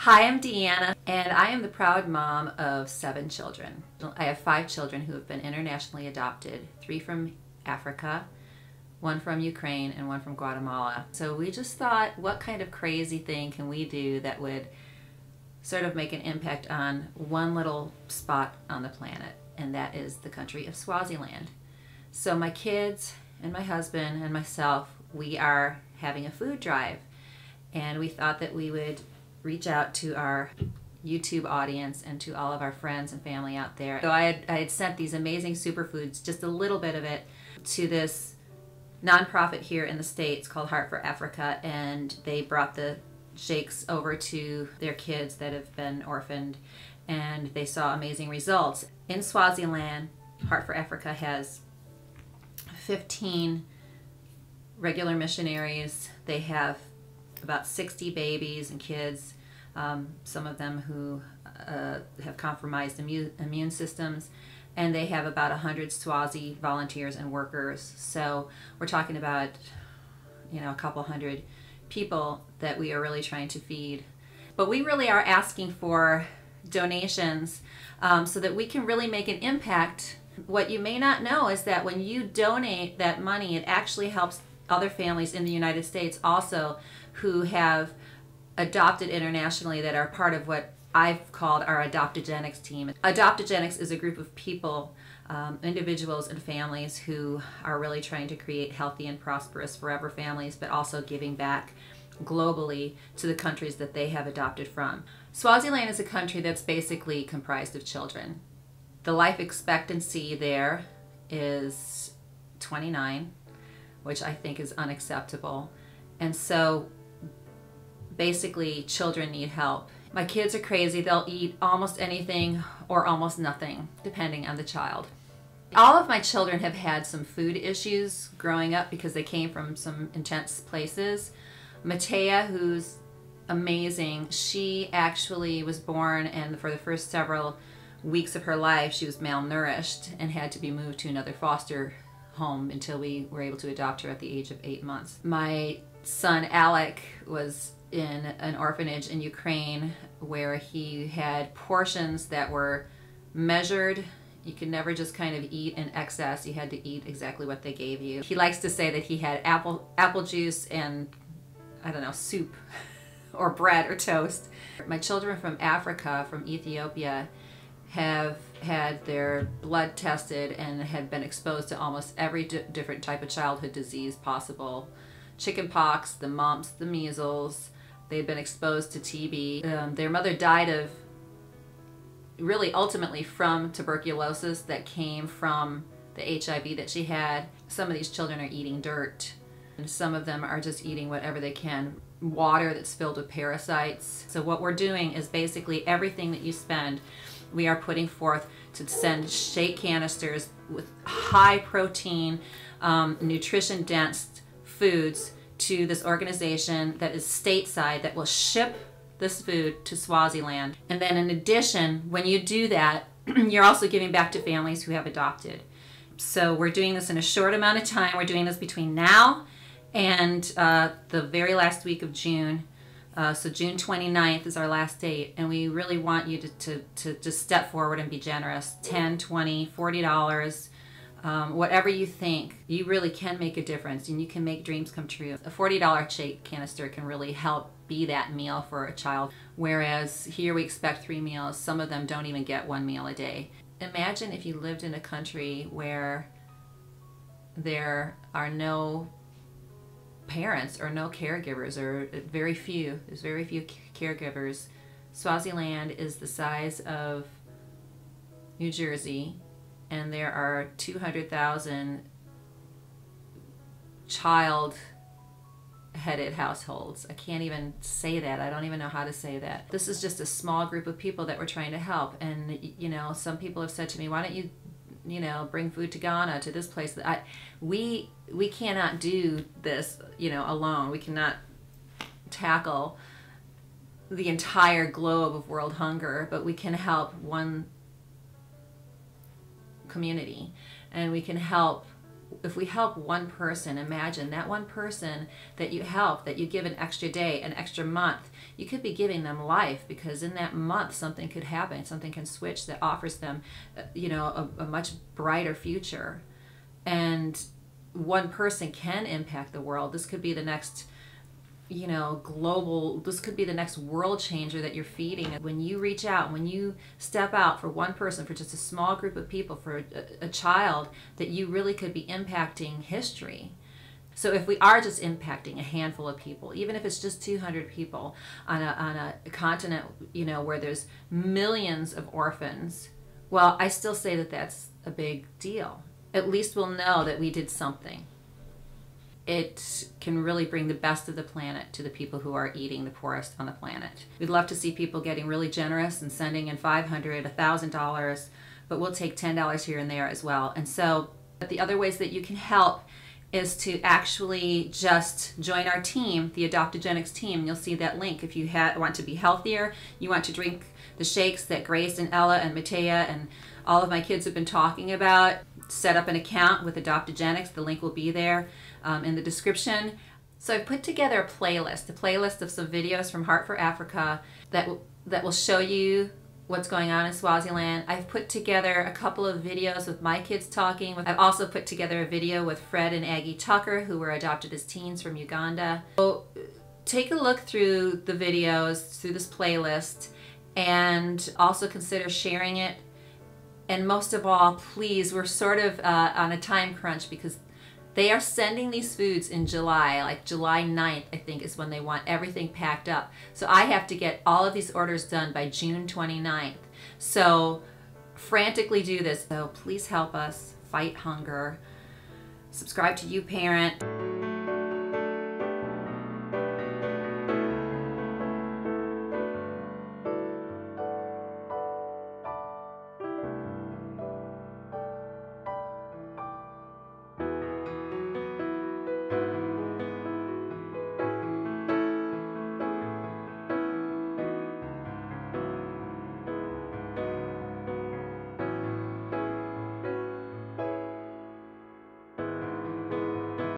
Hi, I'm Deanna, and I am the proud mom of 7 children. I have 5 children who have been internationally adopted, 3 from Africa, 1 from Ukraine, and 1 from Guatemala. So we just thought, what kind of crazy thing can we do that would sort of make an impact on one little spot on the planet, and that is the country of Swaziland. So my kids and my husband and myself, we are having a food drive, and we thought that we would reach out to our YouTube audience and to all of our friends and family out there. So I had sent these amazing superfoods, just a little bit of it, to this nonprofit here in the States called Heart for Africa, and they brought the shakes over to their kids that have been orphaned, and they saw amazing results. In Swaziland, Heart for Africa has 15 regular missionaries. They have about 60 babies and kids, some of them who have compromised immune systems, and they have about 100 Swazi volunteers and workers. So we're talking about, a couple hundred people that we are really trying to feed. But we really are asking for donations so that we can really make an impact. What you may not know is that when you donate that money, it actually helps other families in the United States also who have adopted internationally, that are part of what I've called our Adoptogenics team. Adoptogenics is a group of people, individuals and families who are really trying to create healthy and prosperous forever families, but also giving back globally to the countries that they have adopted from. Swaziland is a country that's basically comprised of children. The life expectancy there is 29, which I think is unacceptable. And so basically children need help. My kids are crazy. They'll eat almost anything or almost nothing, depending on the child. All of my children have had some food issues growing up because they came from some intense places. Matea, who's amazing, she actually was born, and for the first several weeks of her life she was malnourished and had to be moved to another foster home until we were able to adopt her at the age of 8 months. My son Alec was in an orphanage in Ukraine where he had portions that were measured. You could never just kind of eat in excess. You had to eat exactly what they gave you. He likes to say that he had apple juice and, I don't know, soup or bread or toast. My children from Africa, from Ethiopia, have had their blood tested and had been exposed to almost every different type of childhood disease possible. Chickenpox, the mumps, the measles. They'd been exposed to TB. Their mother died of, really ultimately from tuberculosis that came from the HIV that she had. Some of these children are eating dirt, and some of them are just eating whatever they can. Water that's filled with parasites. So what we're doing is basically everything that you spend, we are putting forth to send shake canisters with high protein, nutrition dense foods to this organization that is stateside that will ship this food to Swaziland. And then in addition, when you do that, you're also giving back to families who have adopted. So we're doing this in a short amount of time. We're doing this between now and the very last week of June. So June 29th is our last date, and we really want you to just step forward and be generous. $10, $20, $40, whatever you think. You really can make a difference, and you can make dreams come true. A $40 shake canister can really help be that meal for a child, whereas here we expect 3 meals. Some of them don't even get 1 meal a day. Imagine if you lived in a country where there are no parents or no caregivers, or there's very few caregivers. Swaziland is the size of New Jersey, and there are 200,000 child-headed households. I can't even say that. I don't even know how to say that. This is just a small group of people that we're trying to help, and some people have said to me, why don't you bring food to Ghana, to this place. We cannot do this, alone. We cannot tackle the entire globe of world hunger, but we can help one community, and we can help if we help one person, imagine that one person that you help, that you give an extra day, an extra month, you could be giving them life, because in that month something could happen, something can switch that offers them, a much brighter future. And one person can impact the world. This could be the next global, this could be the next world changer that you're feeding. When you reach out, when you step out for one person, for just a small group of people, for a child, that you really could be impacting history. So if we are just impacting a handful of people, even if it's just 200 people on a continent, where there's millions of orphans, well, I still say that that's a big deal. At least we'll know that we did something. It can really bring the best of the planet to the people who are eating the poorest on the planet. We'd love to see people getting really generous and sending in $500, $1,000, but we'll take $10 here and there as well. And so, but the other ways that you can help is to actually just join our team, the Adoptogenics team. You'll see that link. If you want to be healthier, you want to drink the shakes that Grace and Ella and Matea and all of my kids have been talking about, set up an account with Adoptogenics. The link will be there in the description. So I put together a playlist of some videos from Heart for Africa that will show you what's going on in Swaziland. I've put together a couple of videos with my kids talking. I've also put together a video with Fred and Aggie Tucker, who were adopted as teens from Uganda. So take a look through the videos, through this playlist, and also consider sharing it. And most of all, please, we're sort of on a time crunch, because they are sending these foods in July, like July 9th, I think, is when they want everything packed up. So I have to get all of these orders done by June 29th. So frantically do this. So please help us fight hunger. Subscribe to YouParent.